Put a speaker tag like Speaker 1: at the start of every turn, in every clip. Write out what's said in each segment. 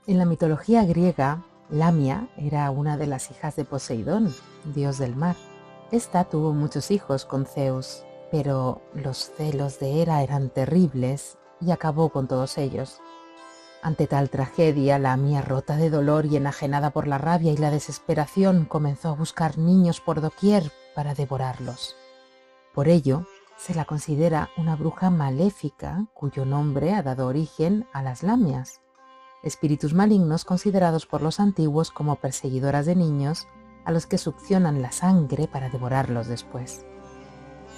Speaker 1: En la mitología griega, Lamia era una de las hijas de Poseidón, dios del mar. Esta tuvo muchos hijos con Zeus, pero los celos de Hera eran terribles y acabó con todos ellos. Ante tal tragedia, Lamia, rota de dolor y enajenada por la rabia y la desesperación, comenzó a buscar niños por doquier para devorarlos. Por ello, se la considera una bruja maléfica cuyo nombre ha dado origen a las Lamias, espíritus malignos considerados por los antiguos como perseguidoras de niños a los que succionan la sangre para devorarlos después.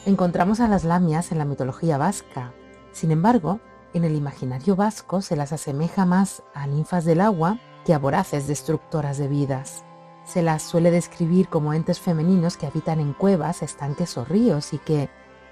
Speaker 1: Encontramos a las Lamias en la mitología vasca. Sin embargo, en el imaginario vasco se las asemeja más a ninfas del agua que a voraces destructoras de vidas. Se las suele describir como entes femeninos que habitan en cuevas, estanques o ríos y que,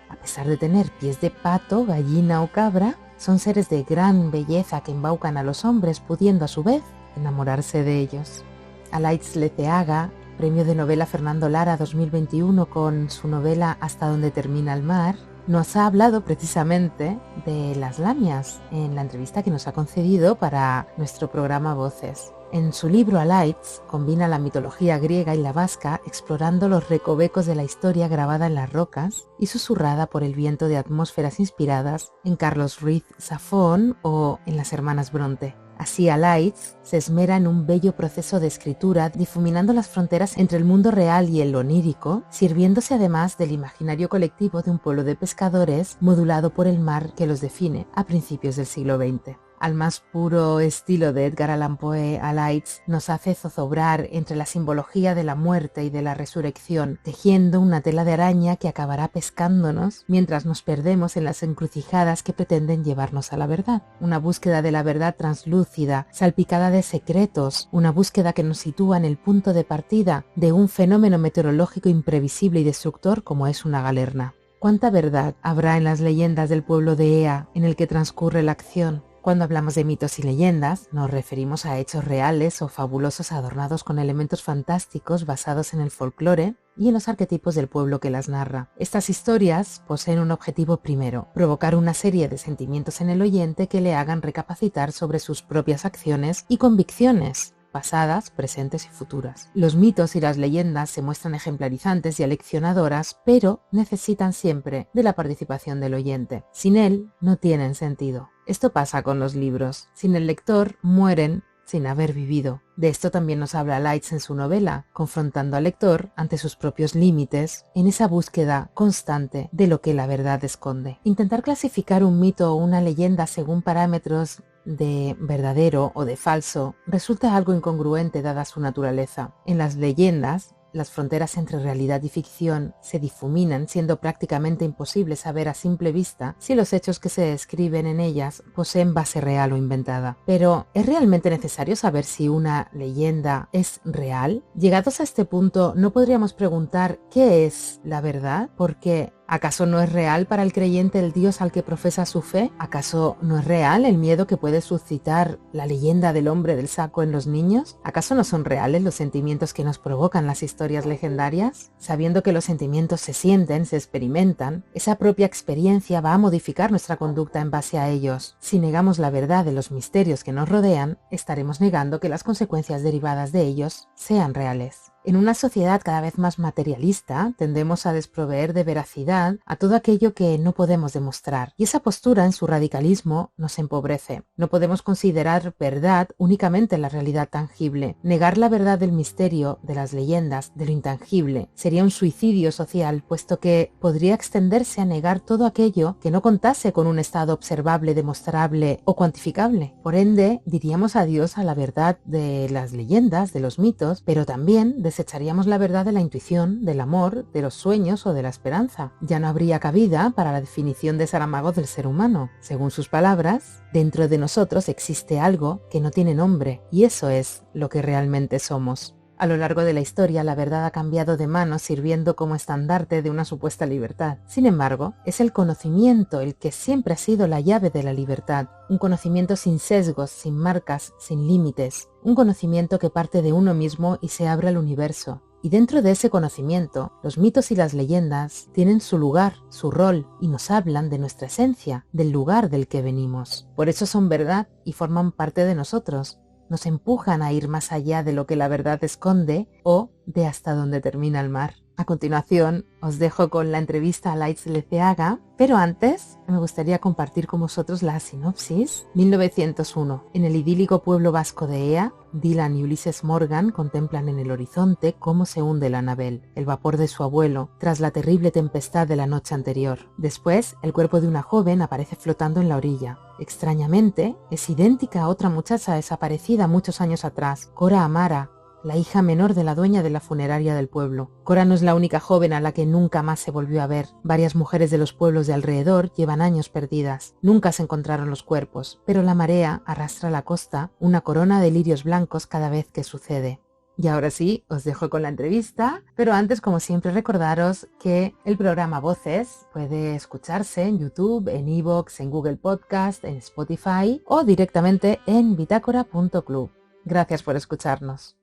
Speaker 1: a pesar de tener pies de pato, gallina o cabra, son seres de gran belleza que embaucan a los hombres, pudiendo a su vez enamorarse de ellos. Alaitz Leceaga, premio de novela Fernando Lara 2021 con su novela Hasta donde termina el mar, nos ha hablado precisamente de las Lamias en la entrevista que nos ha concedido para nuestro programa Voces. En su libro Alaitz combina la mitología griega y la vasca, explorando los recovecos de la historia grabada en las rocas y susurrada por el viento de atmósferas inspiradas en Carlos Ruiz Zafón o en las hermanas Bronte. Así, Alaitz se esmera en un bello proceso de escritura, difuminando las fronteras entre el mundo real y el onírico, sirviéndose además del imaginario colectivo de un pueblo de pescadores modulado por el mar que los define a principios del siglo XX. Al más puro estilo de Edgar Allan Poe, Alaitz nos hace zozobrar entre la simbología de la muerte y de la resurrección, tejiendo una tela de araña que acabará pescándonos mientras nos perdemos en las encrucijadas que pretenden llevarnos a la verdad. Una búsqueda de la verdad translúcida, salpicada de secretos, una búsqueda que nos sitúa en el punto de partida de un fenómeno meteorológico imprevisible y destructor como es una galerna. ¿Cuánta verdad habrá en las leyendas del pueblo de Ea en el que transcurre la acción? Cuando hablamos de mitos y leyendas, nos referimos a hechos reales o fabulosos adornados con elementos fantásticos basados en el folclore y en los arquetipos del pueblo que las narra. Estas historias poseen un objetivo primero: provocar una serie de sentimientos en el oyente que le hagan recapacitar sobre sus propias acciones y convicciones, pasadas, presentes y futuras. Los mitos y las leyendas se muestran ejemplarizantes y aleccionadoras, pero necesitan siempre de la participación del oyente. Sin él, no tienen sentido. Esto pasa con los libros. Sin el lector, mueren sin haber vivido. De esto también nos habla Alaitz en su novela, confrontando al lector ante sus propios límites en esa búsqueda constante de lo que la verdad esconde. Intentar clasificar un mito o una leyenda según parámetros de verdadero o de falso resulta algo incongruente dada su naturaleza. En las leyendas, las fronteras entre realidad y ficción se difuminan, siendo prácticamente imposible saber a simple vista si los hechos que se describen en ellas poseen base real o inventada. Pero, ¿es realmente necesario saber si una leyenda es real? Llegados a este punto, ¿no podríamos preguntar qué es la verdad? Porque ¿acaso no es real para el creyente el Dios al que profesa su fe? ¿Acaso no es real el miedo que puede suscitar la leyenda del hombre del saco en los niños? ¿Acaso no son reales los sentimientos que nos provocan las historias legendarias? Sabiendo que los sentimientos se sienten, se experimentan, esa propia experiencia va a modificar nuestra conducta en base a ellos. Si negamos la verdad de los misterios que nos rodean, estaremos negando que las consecuencias derivadas de ellos sean reales. En una sociedad cada vez más materialista, tendemos a desproveer de veracidad a todo aquello que no podemos demostrar, y esa postura en su radicalismo nos empobrece. No podemos considerar verdad únicamente la realidad tangible. Negar la verdad del misterio, de las leyendas, de lo intangible, sería un suicidio social, puesto que podría extenderse a negar todo aquello que no contase con un estado observable, demostrable o cuantificable. Por ende, diríamos adiós a la verdad de las leyendas, de los mitos, pero también desecharíamos la verdad de la intuición, del amor, de los sueños o de la esperanza. Ya no habría cabida para la definición de Saramago del ser humano. Según sus palabras, dentro de nosotros existe algo que no tiene nombre, y eso es lo que realmente somos. A lo largo de la historia, la verdad ha cambiado de manos, sirviendo como estandarte de una supuesta libertad. Sin embargo, es el conocimiento el que siempre ha sido la llave de la libertad. Un conocimiento sin sesgos, sin marcas, sin límites. Un conocimiento que parte de uno mismo y se abre al universo. Y dentro de ese conocimiento, los mitos y las leyendas tienen su lugar, su rol, y nos hablan de nuestra esencia, del lugar del que venimos. Por eso son verdad y forman parte de nosotros. nos empujan a ir más allá de lo que la verdad esconde o de hasta donde termina el mar. A continuación, os dejo con la entrevista a Laïtz Leceaga, pero antes me gustaría compartir con vosotros la sinopsis. 1901. En el idílico pueblo vasco de Ea, Dylan y Ulises Morgan contemplan en el horizonte cómo se hunde la Annabel, el vapor de su abuelo, tras la terrible tempestad de la noche anterior. Después, el cuerpo de una joven aparece flotando en la orilla. Extrañamente, es idéntica a otra muchacha desaparecida muchos años atrás, Cora Amara, la hija menor de la dueña de la funeraria del pueblo. Cora no es la única joven a la que nunca más se volvió a ver. Varias mujeres de los pueblos de alrededor llevan años perdidas. Nunca se encontraron los cuerpos, pero la marea arrastra a la costa una corona de lirios blancos cada vez que sucede. Y ahora sí, os dejo con la entrevista, pero antes, como siempre, recordaros que el programa Voces puede escucharse en YouTube, en iVoox, en Google Podcast, en Spotify o directamente en bitácora.club. Gracias por escucharnos.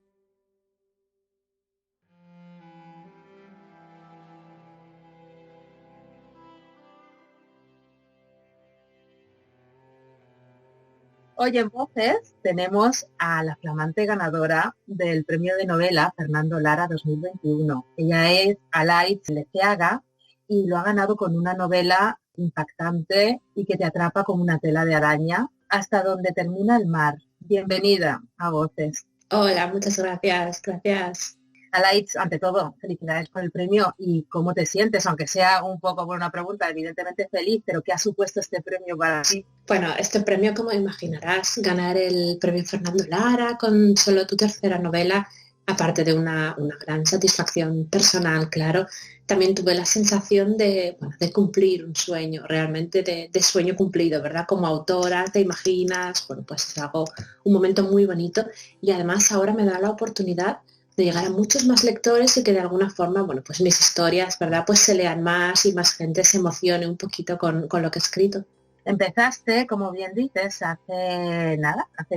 Speaker 1: Hoy en Voces tenemos a la flamante ganadora del premio de novela Fernando Lara 2021. Ella es Laïtz Leceaga y lo ha ganado con una novela impactante y que te atrapa como una tela de araña, Hasta donde termina el mar. Bienvenida a Voces.
Speaker 2: Hola, muchas gracias, gracias.
Speaker 1: Laïtz, ante todo, felicidades por el premio y cómo te sientes, aunque sea un poco por una pregunta, evidentemente feliz, pero ¿qué ha supuesto este premio para ti?
Speaker 2: Bueno, este premio, como imaginarás, ganar el premio Fernando Lara con solo tu tercera novela, aparte de una gran satisfacción personal, claro, también tuve la sensación de cumplir un sueño, realmente de sueño cumplido, ¿verdad? Como autora, te imaginas, bueno, pues es algo, un momento muy bonito y además ahora me da la oportunidad de llegar a muchos más lectores y que de alguna forma, bueno, pues mis historias, ¿verdad? Pues se lean más y más gente se emocione un poquito con lo que he escrito.
Speaker 1: Empezaste, como bien dices, hace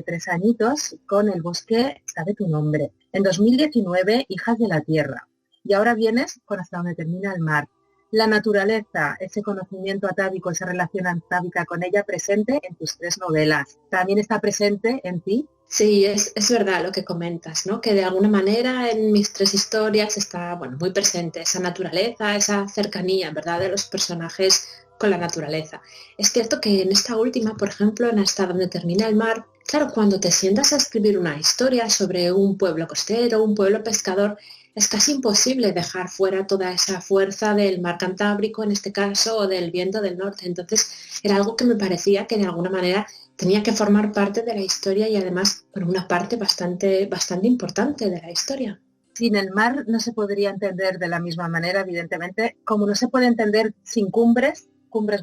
Speaker 1: 3 añitos, con El bosque sabe tu nombre. En 2019, Hijas de la Tierra. Y ahora vienes con Hasta donde termina el mar. La naturaleza, ese conocimiento atávico, esa relación atávica con ella presente en tus 3 novelas. ¿También está presente en ti?
Speaker 2: Sí, es verdad lo que comentas, ¿no? Que de alguna manera en mis 3 historias está, bueno, muy presente esa naturaleza, esa cercanía, ¿verdad? De los personajes con la naturaleza. Es cierto que en esta última, por ejemplo, en Hasta donde termina el mar, claro, cuando te sientas a escribir una historia sobre un pueblo costero, un pueblo pescador, es casi imposible dejar fuera toda esa fuerza del mar Cantábrico, en este caso, o del viento del norte. Entonces, era algo que me parecía que de alguna manera tenía que formar parte de la historia y además por una parte bastante importante de la historia.
Speaker 1: Sin el mar no se podría entender de la misma manera, evidentemente, como no se puede entender sin cumbres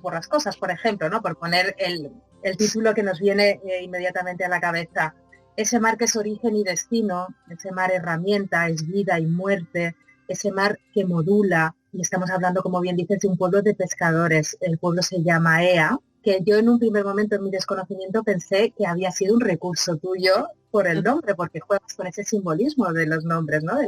Speaker 1: borrascosas, por ejemplo, ¿no? Por poner el título que nos viene inmediatamente a la cabeza. Ese mar que es origen y destino, ese mar herramienta, es vida y muerte, ese mar que modula, y estamos hablando, como bien dices, de un pueblo de pescadores. El pueblo se llama Ea, que yo en un primer momento en mi desconocimiento pensé que había sido un recurso tuyo por el nombre, porque juegas con ese simbolismo de los nombres, ¿no?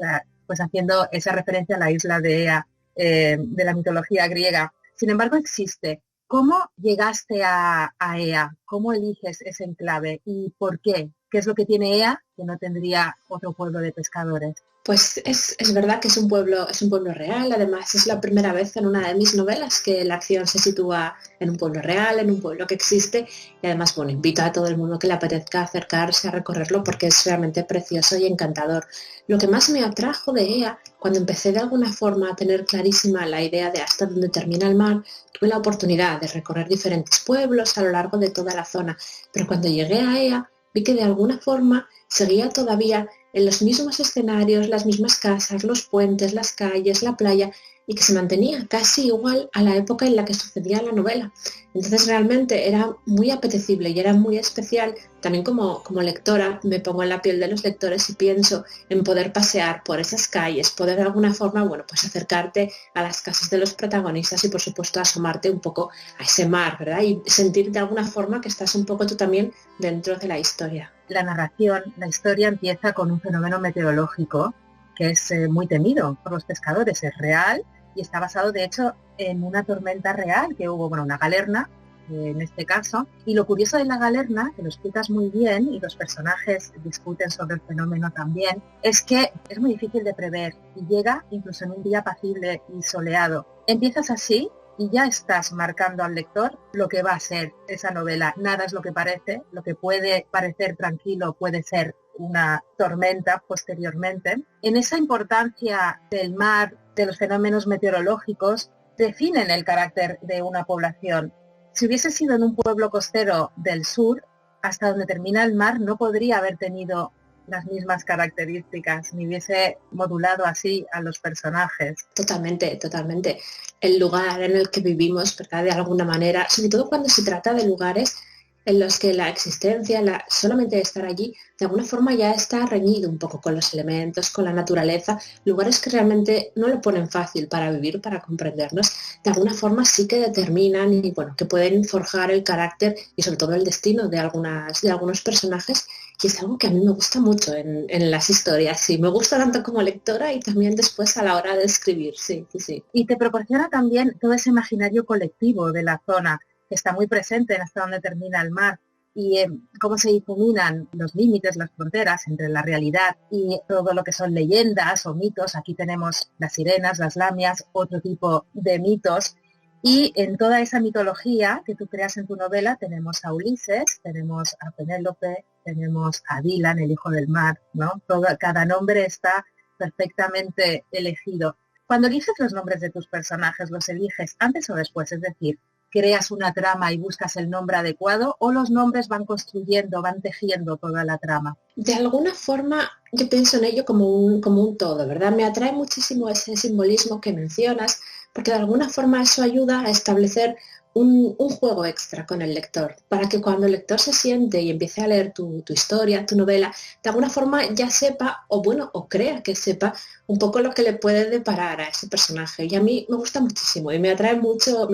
Speaker 1: Pues haciendo esa referencia a la isla de Ea, de la mitología griega. Sin embargo, existe. ¿Cómo llegaste a Ea? ¿Cómo eliges ese enclave? ¿Y por qué? ¿Qué es lo que tiene Ea que no tendría otro pueblo de pescadores?
Speaker 2: Pues es verdad que es un pueblo real, además es la primera vez en una de mis novelas que la acción se sitúa en un pueblo real, en un pueblo que existe y además, bueno, invito a todo el mundo que le apetezca acercarse a recorrerlo porque es realmente precioso y encantador. Lo que más me atrajo de Ea, cuando empecé de alguna forma a tener clarísima la idea de hasta donde termina el mar, tuve la oportunidad de recorrer diferentes pueblos a lo largo de toda la zona, pero cuando llegué a Ea vi que de alguna forma seguía todavía en los mismos escenarios, las mismas casas, los puentes, las calles, la playa, y que se mantenía casi igual a la época en la que sucedía la novela. Entonces realmente era muy apetecible y era muy especial. También como lectora me pongo en la piel de los lectores y pienso en poder pasear por esas calles, poder de alguna forma, bueno, pues acercarte a las casas de los protagonistas y por supuesto asomarte un poco a ese mar, ¿verdad? Y sentir de alguna forma que estás un poco tú también dentro de la historia.
Speaker 1: La narración, la historia empieza con un fenómeno meteorológico que es muy temido por los pescadores, es real y está basado de hecho en una tormenta real que hubo, una galerna
Speaker 3: en este caso. Y lo curioso de la galerna, que lo explicas muy bien y los personajes discuten sobre el fenómeno también, es que es muy difícil de prever y llega incluso en un día apacible y soleado. Empiezas así y ya estás marcando al lector lo que va a ser esa novela. Nada es lo que parece, lo que puede parecer tranquilo puede ser una tormenta posteriormente. En esa importancia del mar, de los fenómenos meteorológicos, definen el carácter de una población. Si hubiese sido en un pueblo costero del sur, hasta donde termina el mar, no podría haber tenido las mismas características, ni hubiese modulado así a los personajes.
Speaker 2: Totalmente, totalmente. El lugar en el que vivimos, ¿verdad? De alguna manera, sobre todo cuando se trata de lugares en los que la existencia, solamente de estar allí, de alguna forma ya está reñido un poco con los elementos, con la naturaleza, lugares que realmente no lo ponen fácil para vivir, para comprendernos, de alguna forma sí que determinan y bueno, que pueden forjar el carácter y sobre todo el destino de algunos personajes, y es algo que a mí me gusta mucho en las historias, sí, me gusta tanto como lectora y también después a la hora de escribir, sí, sí, sí.
Speaker 3: Y te proporciona también todo ese imaginario colectivo de la zona, que está muy presente en hasta donde termina el mar, y cómo se difuminan los límites, las fronteras entre la realidad y todo lo que son leyendas o mitos. Aquí tenemos las sirenas, las lamias, otro tipo de mitos. Y en toda esa mitología que tú creas en tu novela tenemos a Ulises, tenemos a Penélope, tenemos a Dylan, el hijo del mar, ¿no? Cada nombre está perfectamente elegido. Cuando eliges los nombres de tus personajes, ¿los eliges antes o después? Es decir, ¿creas una trama y buscas el nombre adecuado o los nombres van construyendo, van tejiendo toda la trama?
Speaker 2: De alguna forma yo pienso en ello como un todo, ¿verdad? Me atrae muchísimo ese simbolismo que mencionas, porque de alguna forma eso ayuda a establecer un juego extra con el lector, para que cuando el lector se siente y empiece a leer tu historia, tu novela, de alguna forma ya sepa, o bueno, o crea que sepa un poco lo que le puede deparar a ese personaje. Y a mí me gusta muchísimo y me atrae mucho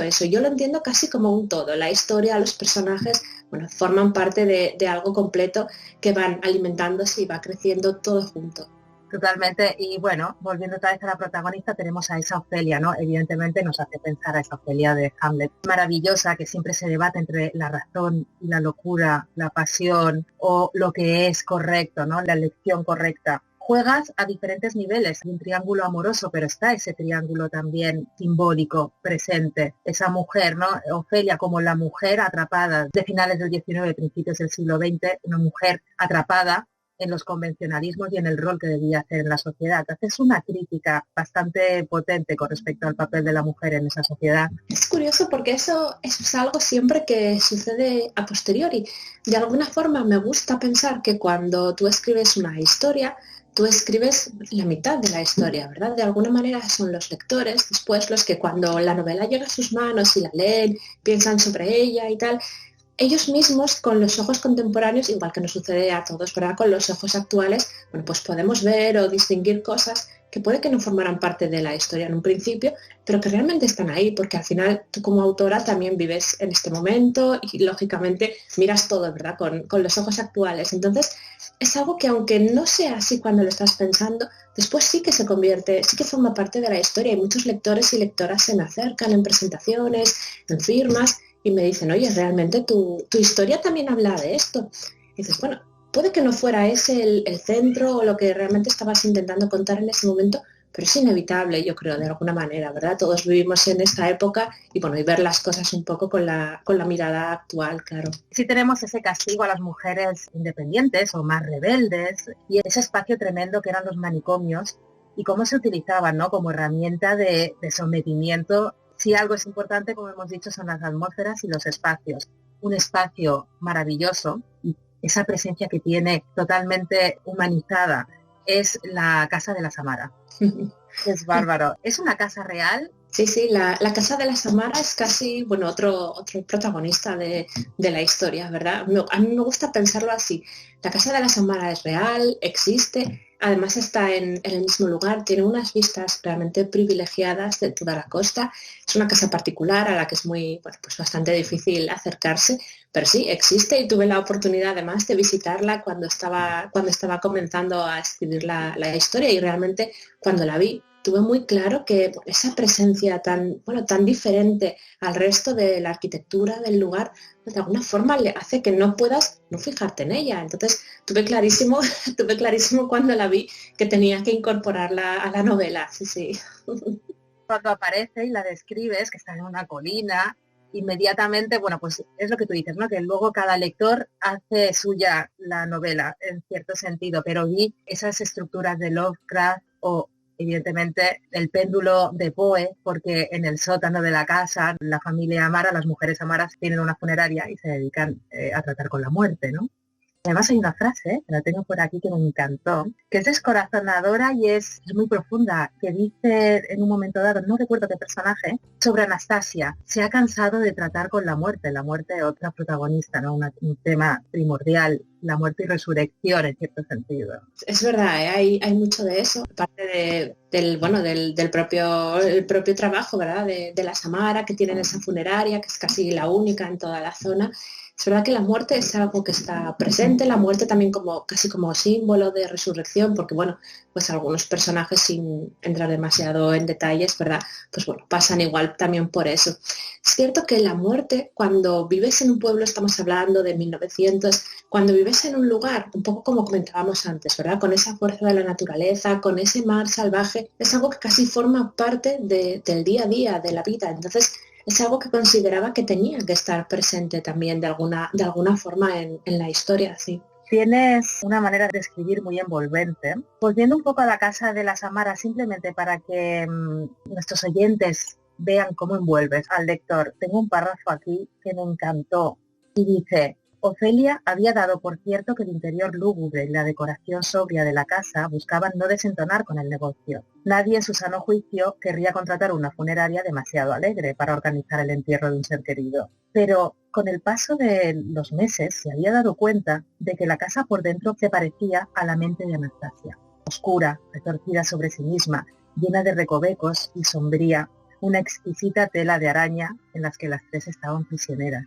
Speaker 2: eso. Yo lo entiendo casi como un todo. La historia, los personajes, bueno, forman parte de algo completo que van alimentándose y va creciendo todo junto.
Speaker 3: Totalmente, y bueno, volviendo otra vez a la protagonista, tenemos a esa Ofelia, ¿no? Evidentemente nos hace pensar a esa Ofelia de Hamlet, maravillosa, que siempre se debate entre la razón y la locura, la pasión, o lo que es correcto, ¿no? La elección correcta. Juegas a diferentes niveles, hay un triángulo amoroso, pero está ese triángulo también simbólico presente. Esa mujer, ¿no? Ofelia como la mujer atrapada de finales del XIX, principios del siglo XX, una mujer atrapada en los convencionalismos y en el rol que debía hacer en la sociedad. Haces una crítica bastante potente con respecto al papel de la mujer en esa sociedad.
Speaker 2: Es curioso porque eso es algo siempre que sucede a posteriori. De alguna forma me gusta pensar que cuando tú escribes una historia, tú escribes la mitad de la historia, ¿verdad? De alguna manera son los lectores después los que cuando la novela llega a sus manos y la leen, piensan sobre ella y tal, ellos mismos con los ojos contemporáneos, igual que nos sucede a todos, ¿verdad? Con los ojos actuales, bueno, pues podemos ver o distinguir cosas que puede que no formaran parte de la historia en un principio, pero que realmente están ahí, porque al final tú como autora también vives en este momento y lógicamente miras todo, ¿verdad? Con los ojos actuales. Entonces, es algo que aunque no sea así cuando lo estás pensando, después sí que se convierte, sí que forma parte de la historia y muchos lectores y lectoras se me acercan en presentaciones, en firmas, y me dicen, oye, realmente tu historia también habla de esto. Y dices, bueno, puede que no fuera ese el centro o lo que realmente estabas intentando contar en ese momento, pero es inevitable, yo creo, de alguna manera, ¿verdad? Todos vivimos en esta época y bueno, y ver las cosas un poco con la mirada actual, claro.
Speaker 3: Sí tenemos ese castigo a las mujeres independientes o más rebeldes y ese espacio tremendo que eran los manicomios y cómo se utilizaban, ¿no? Como herramienta de sometimiento. Si algo es importante, como hemos dicho, son las atmósferas y los espacios. Un espacio maravilloso, y esa presencia que tiene totalmente humanizada, es la Casa de la Samara. Es bárbaro. ¿Es una casa real?
Speaker 2: Sí, sí, la Casa de la Samara es casi, bueno, otro protagonista de la historia, ¿verdad? A mí me gusta pensarlo así. La Casa de la Samara es real, existe, además está en el mismo lugar, tiene unas vistas realmente privilegiadas de toda la costa. Es una casa particular a la que es muy, bueno, pues bastante difícil acercarse, pero sí, existe y tuve la oportunidad además de visitarla cuando estaba comenzando a escribir la historia y realmente cuando la vi, tuve muy claro que esa presencia tan, bueno, tan diferente al resto de la arquitectura del lugar, de alguna forma le hace que no puedas no fijarte en ella. Entonces tuve clarísimo, tuve clarísimo cuando la vi que tenía que incorporarla a la novela. Sí, sí.
Speaker 3: Cuando aparece y la describes, que está en una colina, inmediatamente, bueno, pues es lo que tú dices, ¿no? Que luego cada lector hace suya la novela, en cierto sentido, pero vi esas estructuras de Lovecraft o, evidentemente, el péndulo de Poe, porque en el sótano de la casa, la familia Amara, las mujeres Amaras, tienen una funeraria y se dedican a tratar con la muerte, ¿no? Además hay una frase, que la tengo por aquí, que me encantó, que es descorazonadora y es muy profunda, que dice en un momento dado, no recuerdo qué personaje, sobre Anastasia. Se ha cansado de tratar con la muerte otra protagonista, ¿no? Un tema primordial, la muerte y resurrección en cierto sentido.
Speaker 2: Es verdad, ¿eh? Hay mucho de eso, aparte del propio, el propio trabajo, ¿verdad? De la Samara, que tienen esa funeraria, que es casi la única en toda la zona. Es verdad que la muerte es algo que está presente, la muerte también como casi como símbolo de resurrección, porque bueno, pues algunos personajes, sin entrar demasiado en detalles, ¿verdad? Pues bueno, pasan igual también por eso. Es cierto que la muerte, cuando vives en un pueblo, estamos hablando de 1900, cuando vives en un lugar, un poco como comentábamos antes, ¿verdad? Con esa fuerza de la naturaleza, con ese mar salvaje, es algo que casi forma parte del día a día, de la vida. Entonces, es algo que consideraba que tenía que estar presente también de alguna forma en la historia, sí.
Speaker 3: Tienes una manera de escribir muy envolvente. Volviendo un poco a la casa de las Amaras, simplemente para que nuestros oyentes vean cómo envuelves al lector. Tengo un párrafo aquí que me encantó y dice: Ofelia había dado por cierto que el interior lúgubre y la decoración sobria de la casa buscaban no desentonar con el negocio. Nadie en su sano juicio querría contratar una funeraria demasiado alegre para organizar el entierro de un ser querido. Pero con el paso de los meses se había dado cuenta de que la casa por dentro se parecía a la mente de Anastasia. Oscura, retorcida sobre sí misma, llena de recovecos y sombría, una exquisita tela de araña en las que las tres estaban prisioneras.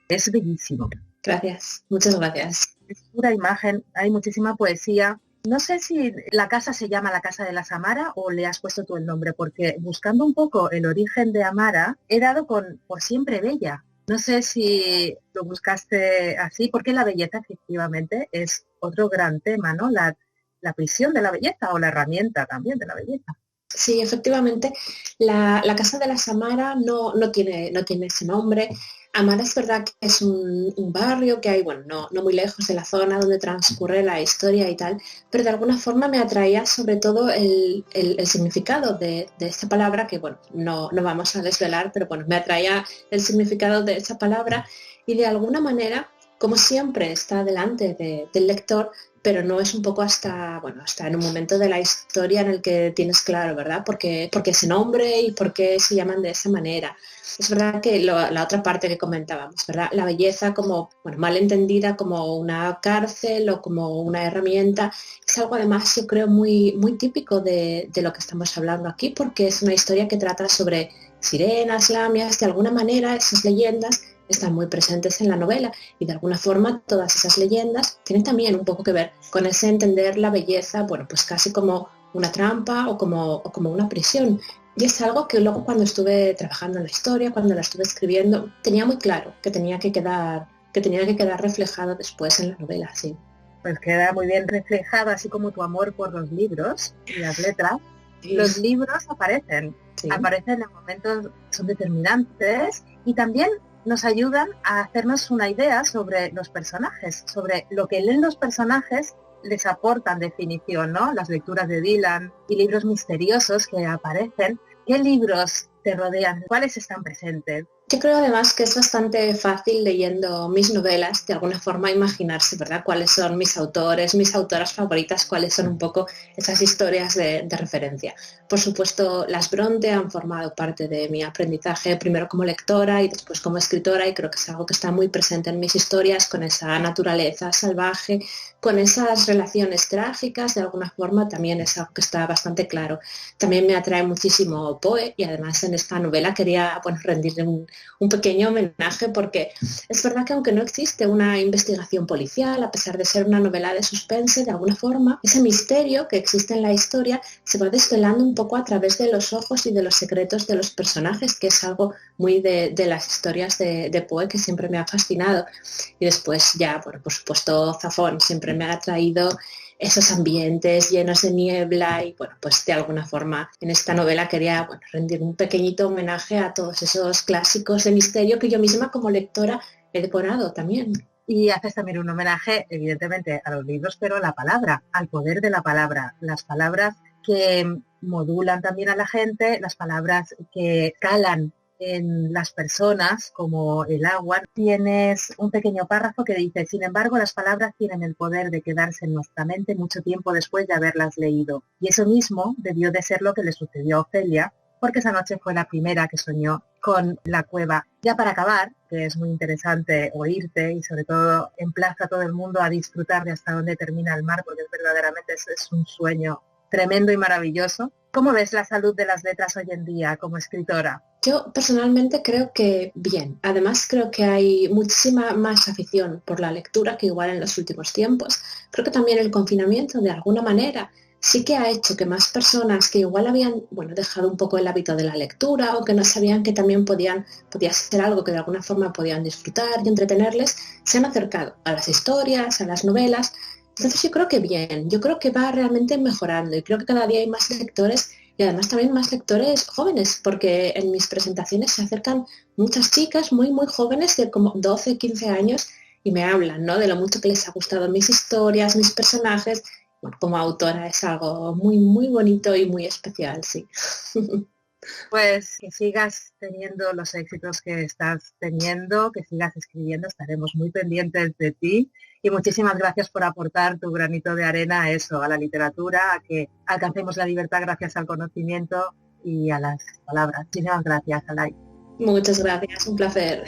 Speaker 3: Es bellísimo.
Speaker 2: Gracias, muchas gracias.
Speaker 3: Es pura imagen, hay muchísima poesía. No sé si la casa se llama la casa de las Amara o le has puesto tú el nombre, porque buscando un poco el origen de Amara, he dado con Por siempre bella. No sé si lo buscaste así, porque la belleza efectivamente es otro gran tema, ¿no? La prisión de la belleza o la herramienta también de la belleza.
Speaker 2: Sí, efectivamente, la casa de la Samara no tiene ese nombre. Amara es verdad que es un barrio que hay, bueno, no muy lejos de la zona donde transcurre la historia y tal, pero de alguna forma me atraía sobre todo el significado de esta palabra, que bueno, no vamos a desvelar, pero bueno, me atraía el significado de esa palabra y de alguna manera, como siempre, está delante del lector, pero no es un poco hasta en un momento de la historia en el que tienes claro, ¿verdad? Porque ese nombre y por qué se llaman de esa manera. Es verdad que la otra parte que comentábamos, ¿verdad? La belleza como, bueno, mal entendida como una cárcel o como una herramienta, es algo además yo creo muy, muy típico de lo que estamos hablando aquí, porque es una historia que trata sobre sirenas, lamias, de alguna manera esas leyendas están muy presentes en la novela y de alguna forma todas esas leyendas tienen también un poco que ver con ese entender la belleza, bueno, pues casi como una trampa o como una prisión. Y es algo que luego cuando estuve trabajando en la historia, cuando la estuve escribiendo, tenía muy claro que tenía que quedar reflejado después en la novela, sí.
Speaker 3: Pues queda muy bien reflejado, así como tu amor por los libros y las letras. Sí. Los libros aparecen en momentos, son determinantes y también nos ayudan a hacernos una idea sobre los personajes, sobre lo que leen los personajes, les aportan definición, ¿no? Las lecturas de Dylan y libros misteriosos que aparecen. ¿Qué libros te rodean? ¿Cuáles están presentes?
Speaker 2: Yo creo además que es bastante fácil leyendo mis novelas, de alguna forma imaginarse, ¿verdad? Cuáles son mis autores, mis autoras favoritas, cuáles son un poco esas historias de referencia. Por supuesto, las Bronte han formado parte de mi aprendizaje, primero como lectora y después como escritora, y creo que es algo que está muy presente en mis historias, con esa naturaleza salvaje, con esas relaciones trágicas, de alguna forma también es algo que está bastante claro. También me atrae muchísimo Poe y además en esta novela quería rendirle un pequeño homenaje, porque es verdad que aunque no existe una investigación policial, a pesar de ser una novela de suspense, de alguna forma, ese misterio que existe en la historia se va desvelando un poco a través de los ojos y de los secretos de los personajes, que es algo muy de las historias de Poe que siempre me ha fascinado. Y después ya, bueno, por supuesto, Zafón siempre me ha atraído esos ambientes llenos de niebla y bueno, pues de alguna forma en esta novela quería rendir un pequeñito homenaje a todos esos clásicos de misterio que yo misma como lectora he devorado también.
Speaker 3: Y haces también un homenaje, evidentemente, a los libros, pero a la palabra, al poder de la palabra, las palabras que modulan también a la gente, las palabras que calan en las personas como el agua. Tienes un pequeño párrafo que dice: sin embargo, las palabras tienen el poder de quedarse en nuestra mente mucho tiempo después de haberlas leído. Y eso mismo debió de ser lo que le sucedió a Ofelia, porque esa noche fue la primera que soñó con la cueva. Ya para acabar, que es muy interesante oírte y sobre todo emplaza a todo el mundo a disfrutar de hasta dónde termina el mar, porque verdaderamente es un sueño tremendo y maravilloso. ¿Cómo ves la salud de las letras hoy en día como escritora?
Speaker 2: Yo personalmente creo que bien. Además creo que hay muchísima más afición por la lectura que igual en los últimos tiempos. Creo que también el confinamiento de alguna manera sí que ha hecho que más personas que igual habían dejado un poco el hábito de la lectura o que no sabían que también podía ser algo que de alguna forma podían disfrutar y entretenerles, se han acercado a las historias, a las novelas. Entonces yo creo que bien, yo creo que va realmente mejorando y creo que cada día hay más lectores y además también más lectores jóvenes, porque en mis presentaciones se acercan muchas chicas muy jóvenes de como 12, 15 años y me hablan, ¿no?, de lo mucho que les ha gustado mis historias, mis personajes. Bueno, como autora es algo muy bonito y muy especial, sí.
Speaker 3: Pues que sigas teniendo los éxitos que estás teniendo, que sigas escribiendo, estaremos muy pendientes de ti y muchísimas gracias por aportar tu granito de arena a eso, a la literatura, a que alcancemos la libertad gracias al conocimiento y a las palabras. Muchísimas gracias, Alay.
Speaker 2: Muchas gracias, un placer.